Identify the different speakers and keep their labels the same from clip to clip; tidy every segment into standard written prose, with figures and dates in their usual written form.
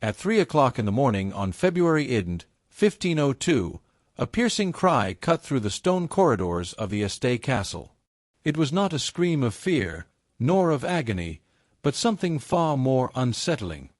Speaker 1: At 3 o'clock in the morning on February 1502, a piercing cry cut through the stone corridors of the Este castle. It was not a scream of fear, nor of agony, but something far more unsettling.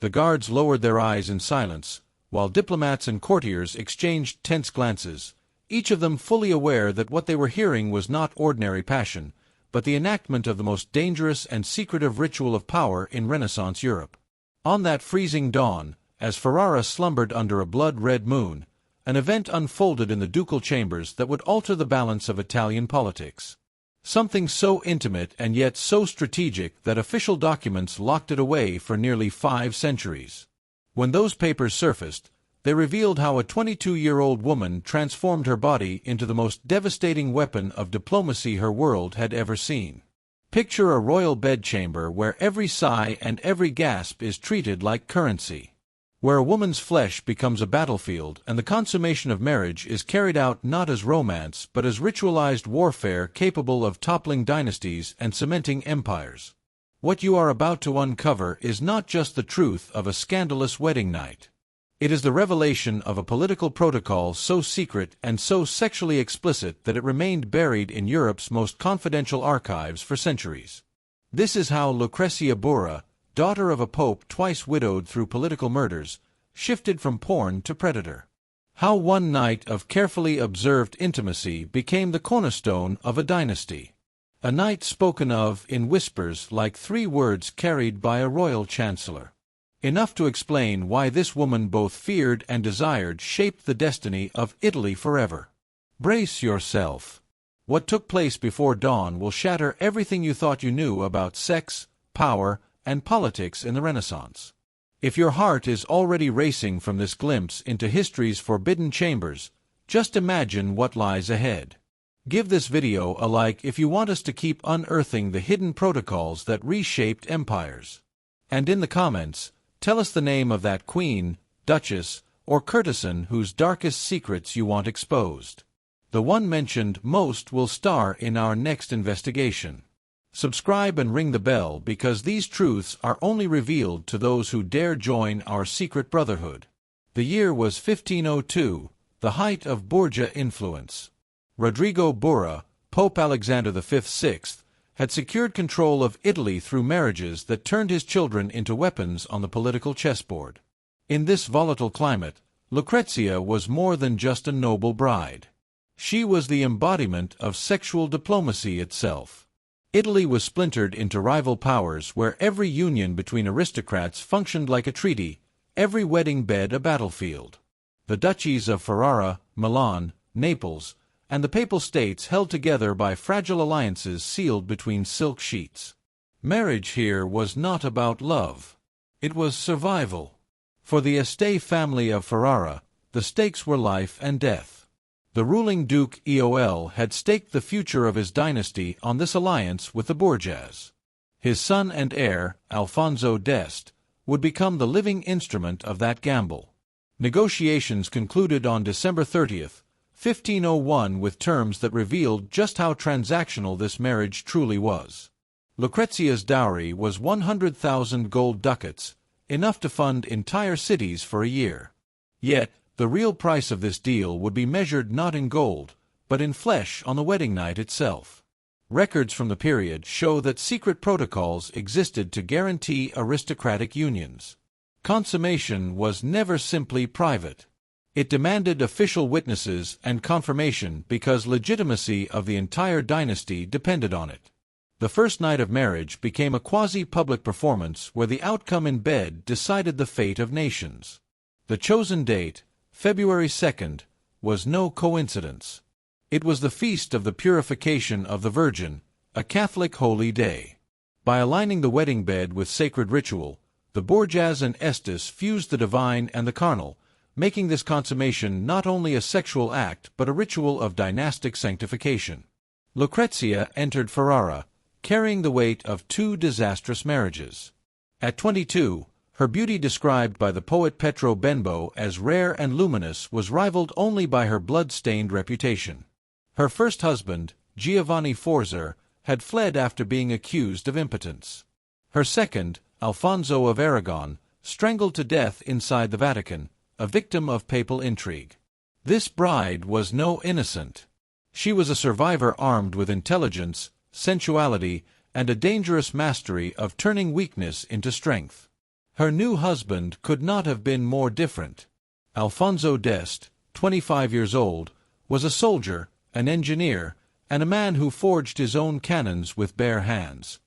Speaker 1: The guards lowered their eyes in silence, while diplomats and courtiers exchanged tense glances, each of them fully aware that what they were hearing was not ordinary passion, but the enactment of the most dangerous and secretive ritual of power in Renaissance Europe. On that freezing dawn, as Ferrara slumbered under a blood-red moon, an event unfolded in the ducal chambers that would alter the balance of Italian politics. Something so intimate and yet so strategic that official documents locked it away for nearly 5 centuries. When those papers surfaced, they revealed how a 22-year-old woman transformed her body into the most devastating weapon of diplomacy her world had ever seen. Picture a royal bedchamber where every sigh and every gasp is treated like currency, where a woman's flesh becomes a battlefield and the consummation of marriage is carried out not as romance but as ritualized warfare capable of toppling dynasties and cementing empires. What you are about to uncover is not just the truth of a scandalous wedding night. It is the revelation of a political protocol so secret and so sexually explicit that it remained buried in Europe's most confidential archives for centuries. This is how Lucrezia Borgia, daughter of a pope twice widowed through political murders, shifted from pawn to predator. How one night of carefully observed intimacy became the cornerstone of a dynasty. A night spoken of in whispers like 3 words carried by a royal chancellor. Enough to explain why this woman both feared and desired shaped the destiny of Italy forever. Brace yourself. What took place before dawn will shatter everything you thought you knew about sex, power, and politics in the Renaissance. If your heart is already racing from this glimpse into history's forbidden chambers, just imagine what lies ahead. Give this video a like if you want us to keep unearthing the hidden protocols that reshaped empires. And in the comments, tell us the name of that queen, duchess, or courtesan whose darkest secrets you want exposed. The one mentioned most will star in our next investigation. Subscribe and ring the bell because these truths are only revealed to those who dare join our secret brotherhood. The year was 1502, the height of Borgia influence. Rodrigo Borgia, Pope Alexander V, had secured control of Italy through marriages that turned his children into weapons on the political chessboard. In this volatile climate, Lucrezia was more than just a noble bride. She was the embodiment of sexual diplomacy itself. Italy was splintered into rival powers where every union between aristocrats functioned like a treaty, every wedding bed a battlefield. The duchies of Ferrara, Milan, Naples, and the Papal States held together by fragile alliances sealed between silk sheets. Marriage here was not about love. It was survival. For the Este family of Ferrara, the stakes were life and death. The ruling Duke Eol had staked the future of his dynasty on this alliance with the Borgias. His son and heir, Alfonso d'Este, would become the living instrument of that gamble. Negotiations concluded on December 30th, 1501 with terms that revealed just how transactional this marriage truly was. Lucrezia's dowry was 100,000 gold ducats, enough to fund entire cities for a year. Yet, the real price of this deal would be measured not in gold, but in flesh on the wedding night itself. Records from the period show that secret protocols existed to guarantee aristocratic unions. Consummation was never simply private. It demanded official witnesses and confirmation because legitimacy of the entire dynasty depended on it. The first night of marriage became a quasi-public performance where the outcome in bed decided the fate of nations. The chosen date, February 2nd, was no coincidence. It was the feast of the purification of the Virgin, a Catholic holy day. By aligning the wedding bed with sacred ritual, the Borgias and Estes fused the divine and the carnal, making this consummation not only a sexual act but a ritual of dynastic sanctification. Lucrezia entered Ferrara, carrying the weight of 2 disastrous marriages. At 22, her beauty, described by the poet Pietro Benbow as rare and luminous, was rivaled only by her blood-stained reputation. Her first husband, Giovanni Forza, had fled after being accused of impotence. Her second, Alfonso of Aragon, strangled to death inside the Vatican, a victim of papal intrigue. This bride was no innocent. She was a survivor armed with intelligence, sensuality, and a dangerous mastery of turning weakness into strength. Her new husband could not have been more different. Alfonso d'Este, 25 years old, was a soldier, an engineer, and a man who forged his own cannons with bare hands.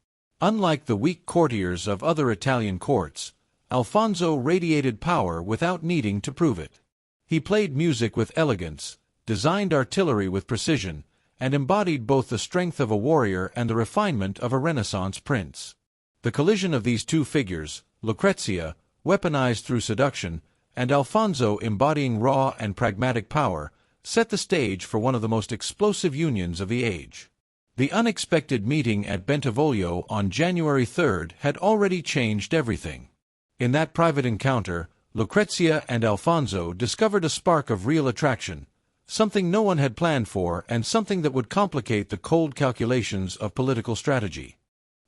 Speaker 1: Unlike the weak courtiers of other Italian courts, Alfonso radiated power without needing to prove it. He played music with elegance, designed artillery with precision, and embodied both the strength of a warrior and the refinement of a Renaissance prince. The collision of these two figures, Lucrezia, weaponized through seduction, and Alfonso embodying raw and pragmatic power, set the stage for one of the most explosive unions of the age. The unexpected meeting at Bentivoglio on January 3rd had already changed everything. In that private encounter, Lucrezia and Alfonso discovered a spark of real attraction, something no one had planned for and something that would complicate the cold calculations of political strategy.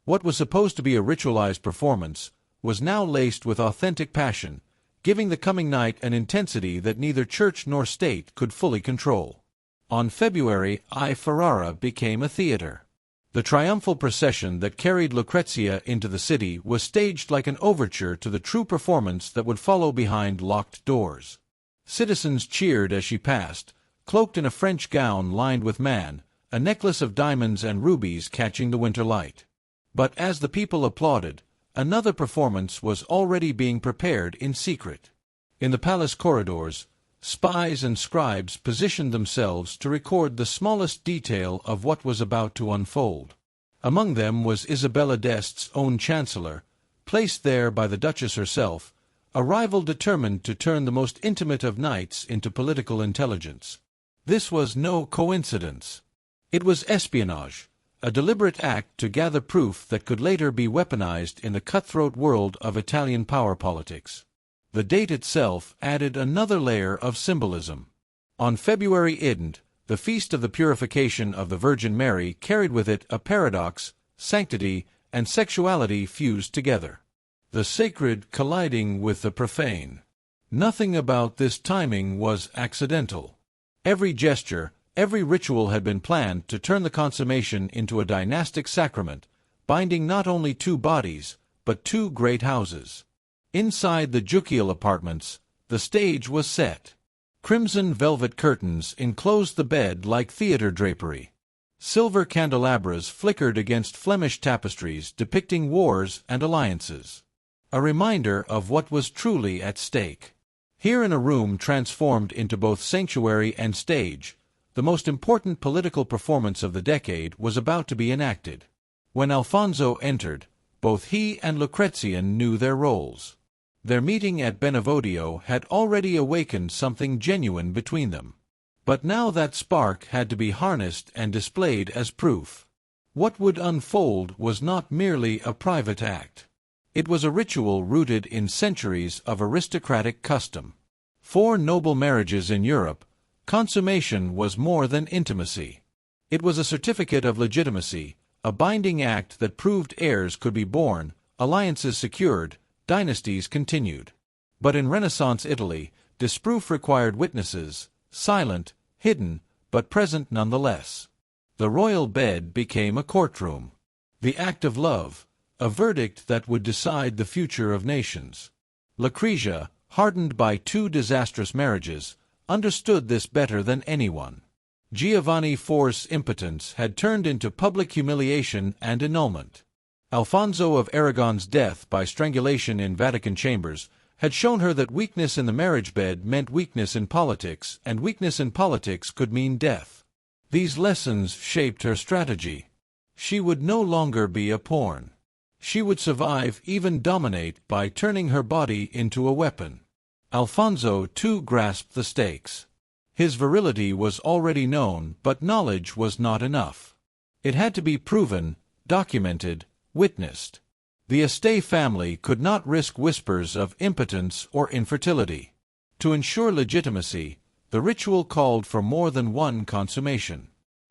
Speaker 1: What was supposed to be a ritualized performance was now laced with authentic passion, giving the coming night an intensity that neither church nor state could fully control. On February, I Ferrara became a theater. The triumphal procession that carried Lucrezia into the city was staged like an overture to the true performance that would follow behind locked doors. Citizens cheered as she passed, cloaked in a French gown lined with man, a necklace of diamonds and rubies catching the winter light. But as the people applauded, another performance was already being prepared in secret. In the palace corridors, spies and scribes positioned themselves to record the smallest detail of what was about to unfold. Among them was Isabella d'Este's own chancellor, placed there by the Duchess herself, a rival determined to turn the most intimate of knights into political intelligence. This was no coincidence. It was espionage, a deliberate act to gather proof that could later be weaponized in the cutthroat world of Italian power politics. The date itself added another layer of symbolism. On February Ident, the Feast of the Purification of the Virgin Mary carried with it a paradox, sanctity, and sexuality fused together. The sacred colliding with the profane. Nothing about this timing was accidental. Every gesture, every ritual had been planned to turn the consummation into a dynastic sacrament, binding not only two bodies, but two great houses. Inside the ducal apartments, the stage was set. Crimson velvet curtains enclosed the bed like theater drapery. Silver candelabras flickered against Flemish tapestries depicting wars and alliances. A reminder of what was truly at stake. Here in a room transformed into both sanctuary and stage, the most important political performance of the decade was about to be enacted. When Alfonso entered, both he and Lucrezia knew their roles. Their meeting at Bentivoglio had already awakened something genuine between them. But now that spark had to be harnessed and displayed as proof. What would unfold was not merely a private act. It was a ritual rooted in centuries of aristocratic custom. For noble marriages in Europe, consummation was more than intimacy. It was a certificate of legitimacy, a binding act that proved heirs could be born, alliances secured, dynasties continued. But in Renaissance Italy, disproof required witnesses, silent, hidden, but present nonetheless. The royal bed became a courtroom. The act of love, a verdict that would decide the future of nations. Lucrezia, hardened by two disastrous marriages, understood this better than anyone. Giovanni IV's impotence had turned into public humiliation and annulment. Alfonso of Aragon's death by strangulation in Vatican chambers had shown her that weakness in the marriage bed meant weakness in politics, and weakness in politics could mean death. These lessons shaped her strategy. She would no longer be a pawn. She would survive, even dominate, by turning her body into a weapon. Alfonso, too, grasped the stakes. His virility was already known, but knowledge was not enough. It had to be proven, documented, witnessed. The Este family could not risk whispers of impotence or infertility. To ensure legitimacy, the ritual called for more than one consummation.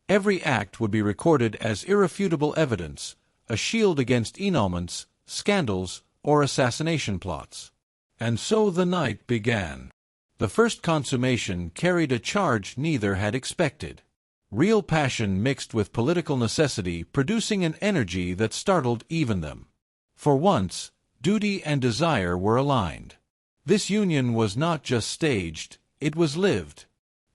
Speaker 1: Every act would be recorded as irrefutable evidence, a shield against annulments, scandals, or assassination plots. And so the night began. The first consummation carried a charge neither had expected. Real passion mixed with political necessity, producing an energy that startled even them. For once, duty and desire were aligned. This union was not just staged, it was lived.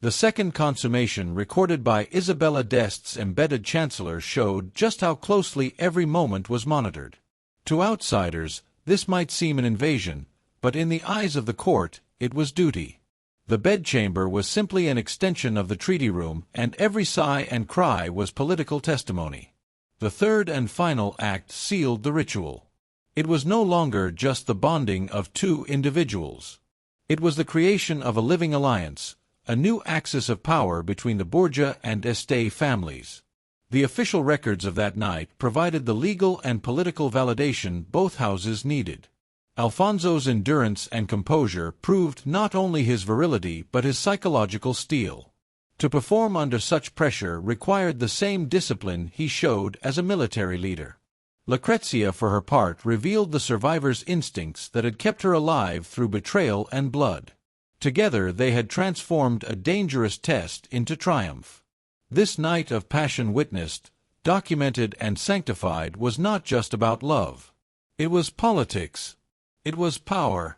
Speaker 1: The second consummation, recorded by Isabella d'Este's embedded chancellor, showed just how closely every moment was monitored. To outsiders, this might seem an invasion, but in the eyes of the court, it was duty. The bedchamber was simply an extension of the treaty room, and every sigh and cry was political testimony. The third and final act sealed the ritual. It was no longer just the bonding of two individuals. It was the creation of a living alliance, a new axis of power between the Borgia and Este families. The official records of that night provided the legal and political validation both houses needed. Alfonso's endurance and composure proved not only his virility but his psychological steel. To perform under such pressure required the same discipline he showed as a military leader. Lucrezia, for her part, revealed the survivor's instincts that had kept her alive through betrayal and blood. Together they had transformed a dangerous test into triumph. This night of passion witnessed, documented and sanctified was not just about love. It was politics. It was power.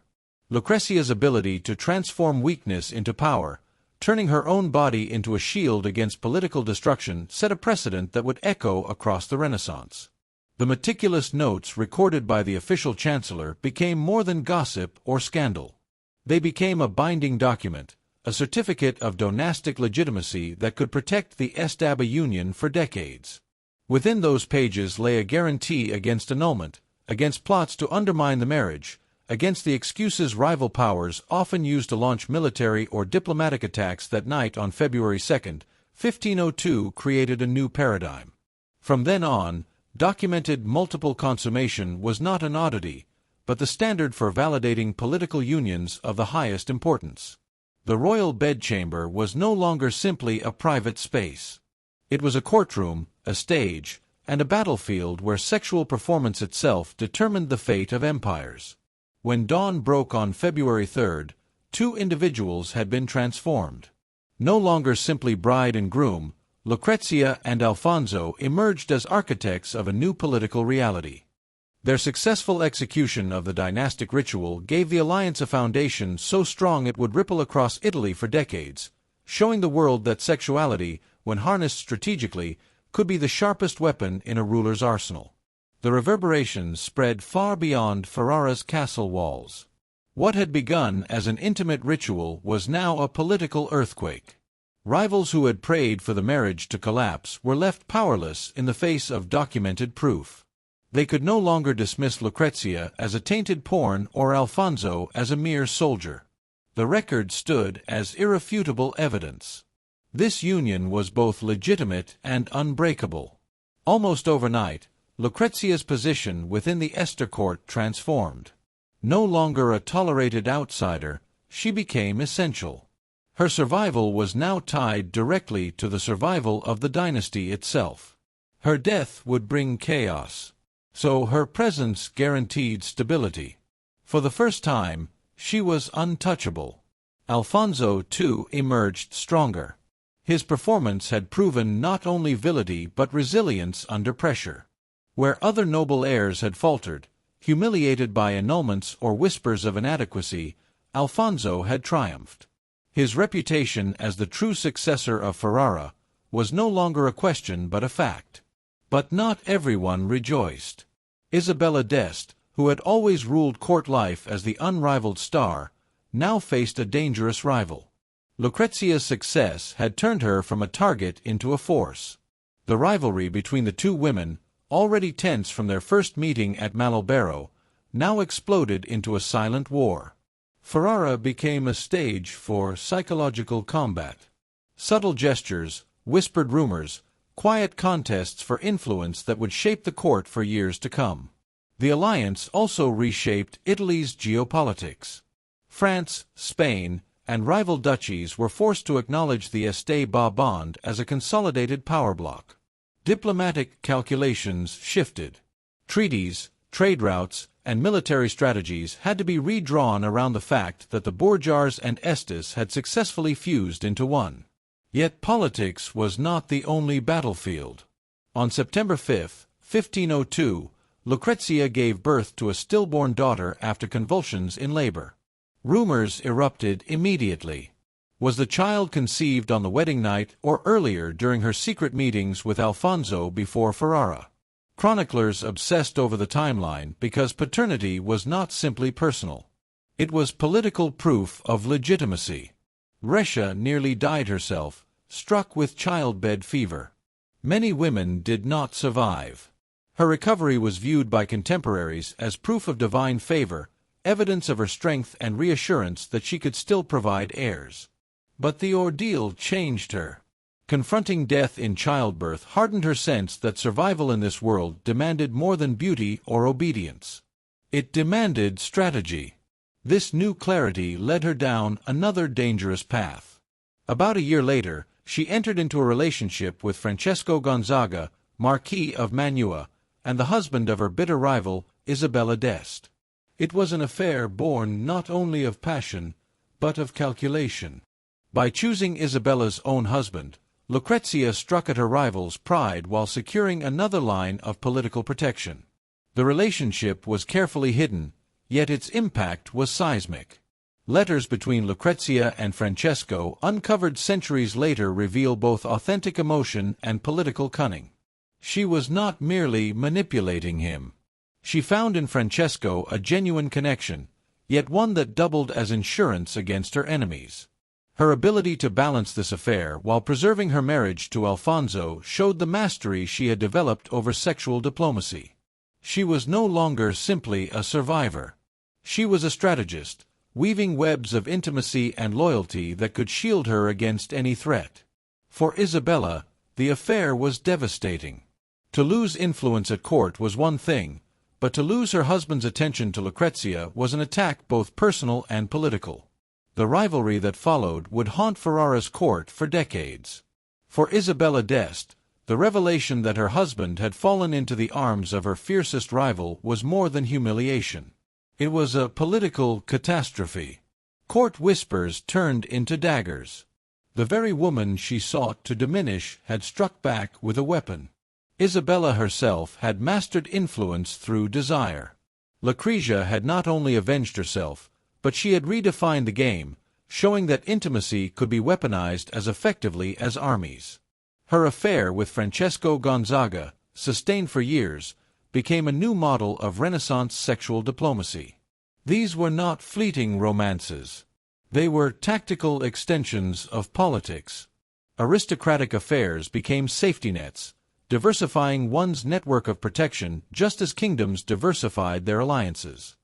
Speaker 1: Lucrezia's ability to transform weakness into power, turning her own body into a shield against political destruction, set a precedent that would echo across the Renaissance. The meticulous notes recorded by the official chancellor became more than gossip or scandal. They became a binding document, a certificate of dynastic legitimacy that could protect the Este union for decades. Within those pages lay a guarantee against annulment, against plots to undermine the marriage, against the excuses rival powers often used to launch military or diplomatic attacks. That night on February 2, 1502 created a new paradigm. From then on, documented multiple consummation was not an oddity, but the standard for validating political unions of the highest importance. The royal bedchamber was no longer simply a private space. It was a courtroom, a stage, and a battlefield where sexual performance itself determined the fate of empires. When dawn broke on February 3, two individuals had been transformed. No longer simply bride and groom, Lucrezia and Alfonso emerged as architects of a new political reality. Their successful execution of the dynastic ritual gave the alliance a foundation so strong it would ripple across Italy for decades, showing the world that sexuality, when harnessed strategically, could be the sharpest weapon in a ruler's arsenal. The reverberations spread far beyond Ferrara's castle walls. What had begun as an intimate ritual was now a political earthquake. Rivals who had prayed for the marriage to collapse were left powerless in the face of documented proof. They could no longer dismiss Lucrezia as a tainted pawn or Alfonso as a mere soldier. The record stood as irrefutable evidence. This union was both legitimate and unbreakable. Almost overnight, Lucrezia's position within the Este court transformed. No longer a tolerated outsider, she became essential. Her survival was now tied directly to the survival of the dynasty itself. Her death would bring chaos, so her presence guaranteed stability. For the first time, she was untouchable. Alfonso, too, emerged stronger. His performance had proven not only virility but resilience under pressure. Where other noble heirs had faltered, humiliated by annulments or whispers of inadequacy, Alfonso had triumphed. His reputation as the true successor of Ferrara was no longer a question but a fact. But not everyone rejoiced. Isabella d'Este, who had always ruled court life as the unrivaled star, now faced a dangerous rival. Lucrezia's success had turned her from a target into a force. The rivalry between the two women, already tense from their first meeting at Malibero, now exploded into a silent war. Ferrara became a stage for psychological combat. Subtle gestures, whispered rumors, quiet contests for influence that would shape the court for years to come. The alliance also reshaped Italy's geopolitics. France, Spain, and rival duchies were forced to acknowledge the Este bond as a consolidated power bloc. Diplomatic calculations shifted. Treaties, trade routes, and military strategies had to be redrawn around the fact that the bourgeois and estes had successfully fused into one. Yet politics was not the only battlefield. On September 5, 1502, Lucrezia gave birth to a stillborn daughter after convulsions in labor. Rumors erupted immediately. Was the child conceived on the wedding night or earlier during her secret meetings with Alfonso before Ferrara? Chroniclers obsessed over the timeline because paternity was not simply personal. It was political proof of legitimacy. Brescia nearly died herself, struck with childbed fever. Many women did not survive. Her recovery was viewed by contemporaries as proof of divine favor, evidence of her strength and reassurance that she could still provide heirs. But the ordeal changed her. Confronting death in childbirth hardened her sense that survival in this world demanded more than beauty or obedience. It demanded strategy. This new clarity led her down another dangerous path. About a year later, she entered into a relationship with Francesco Gonzaga, Marquis of Mantua, and the husband of her bitter rival, Isabella d'Este. It was an affair born not only of passion, but of calculation. By choosing Isabella's own husband, Lucrezia struck at her rival's pride while securing another line of political protection. The relationship was carefully hidden, yet its impact was seismic. Letters between Lucrezia and Francesco, uncovered centuries later, reveal both authentic emotion and political cunning. She was not merely manipulating him. She found in Francesco a genuine connection, yet one that doubled as insurance against her enemies. Her ability to balance this affair while preserving her marriage to Alfonso showed the mastery she had developed over sexual diplomacy. She was no longer simply a survivor. She was a strategist, weaving webs of intimacy and loyalty that could shield her against any threat. For Isabella, the affair was devastating. To lose influence at court was one thing, but to lose her husband's attention to Lucrezia was an attack both personal and political. The rivalry that followed would haunt Ferrara's court for decades. For Isabella d'Este, the revelation that her husband had fallen into the arms of her fiercest rival was more than humiliation. It was a political catastrophe. Court whispers turned into daggers. The very woman she sought to diminish had struck back with a weapon. Isabella herself had mastered influence through desire. Lucrezia had not only avenged herself, but she had redefined the game, showing that intimacy could be weaponized as effectively as armies. Her affair with Francesco Gonzaga, sustained for years, became a new model of Renaissance sexual diplomacy. These were not fleeting romances. They were tactical extensions of politics. Aristocratic affairs became safety nets, diversifying one's network of protection just as kingdoms diversified their alliances.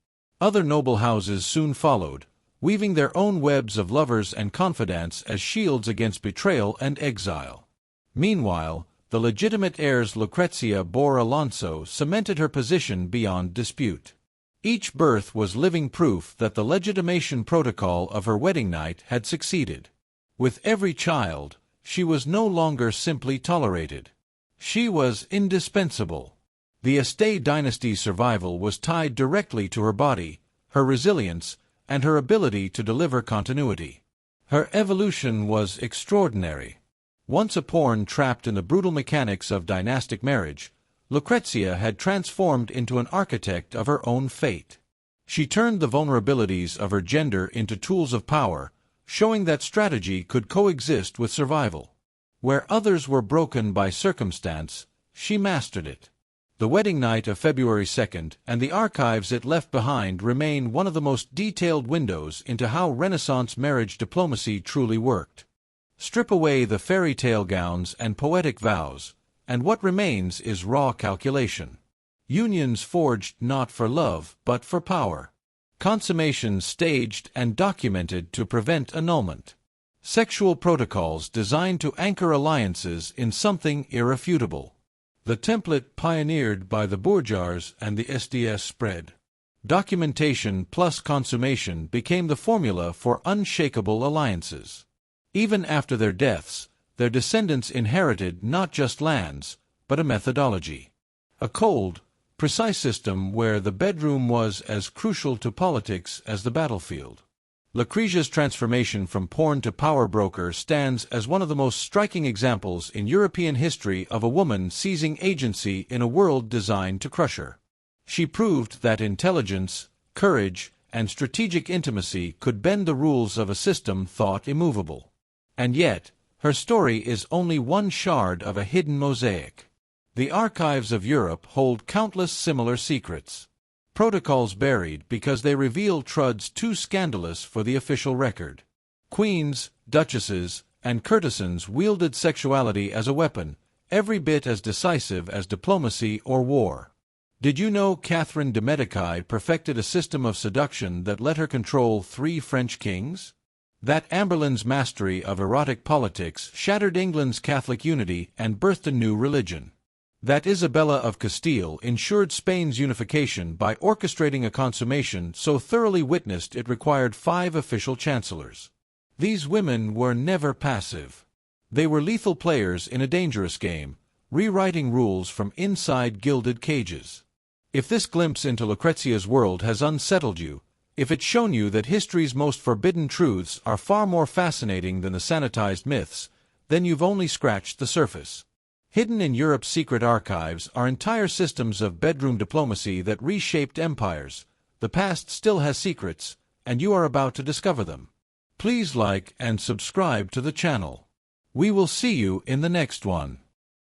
Speaker 1: Other noble houses soon followed, weaving their own webs of lovers and confidants as shields against betrayal and exile. Meanwhile, the legitimate heirs Lucrezia bore Alonso cemented her position beyond dispute. Each birth was living proof that the legitimation protocol of her wedding night had succeeded. With every child, she was no longer simply tolerated. She was indispensable. The Este dynasty's survival was tied directly to her body, her resilience, and her ability to deliver continuity. Her evolution was extraordinary. Once a pawn trapped in the brutal mechanics of dynastic marriage, Lucrezia had transformed into an architect of her own fate. She turned the vulnerabilities of her gender into tools of power, showing that strategy could coexist with survival. Where others were broken by circumstance, she mastered it. The wedding night of February 2nd and the archives it left behind remain one of the most detailed windows into how Renaissance marriage diplomacy truly worked. Strip away the fairy tale gowns and poetic vows, and what remains is raw calculation. Unions forged not for love, but for power. Consummations staged and documented to prevent annulment. Sexual protocols designed to anchor alliances in something irrefutable. The template pioneered by the bourgeois and the SDS spread. Documentation plus consummation became the formula for unshakable alliances. Even after their deaths, their descendants inherited not just lands, but a methodology. A cold, precise system where the bedroom was as crucial to politics as the battlefield. Lucrezia's transformation from pawn to power broker stands as one of the most striking examples in European history of a woman seizing agency in a world designed to crush her. She proved that intelligence, courage, and strategic intimacy could bend the rules of a system thought immovable. And yet, her story is only one shard of a hidden mosaic. The archives of Europe hold countless similar secrets. Protocols buried because they reveal truths too scandalous for the official record. Queens, duchesses, and courtesans wielded sexuality as a weapon, every bit as decisive as diplomacy or war. Did you know Catherine de' Medici perfected a system of seduction that let her control 3 French kings? That Anne Boleyn's mastery of erotic politics shattered England's Catholic unity and birthed a new religion. That Isabella of Castile ensured Spain's unification by orchestrating a consummation so thoroughly witnessed it required 5 official chancellors. These women were never passive. They were lethal players in a dangerous game, rewriting rules from inside gilded cages. If this glimpse into Lucrezia's world has unsettled you, if it's shown you that history's most forbidden truths are far more fascinating than the sanitized myths, then you've only scratched the surface. Hidden in Europe's secret archives are entire systems of bedroom diplomacy that reshaped empires. The past still has secrets, and you are about to discover them. Please like and subscribe to the channel. We will see you in the next one.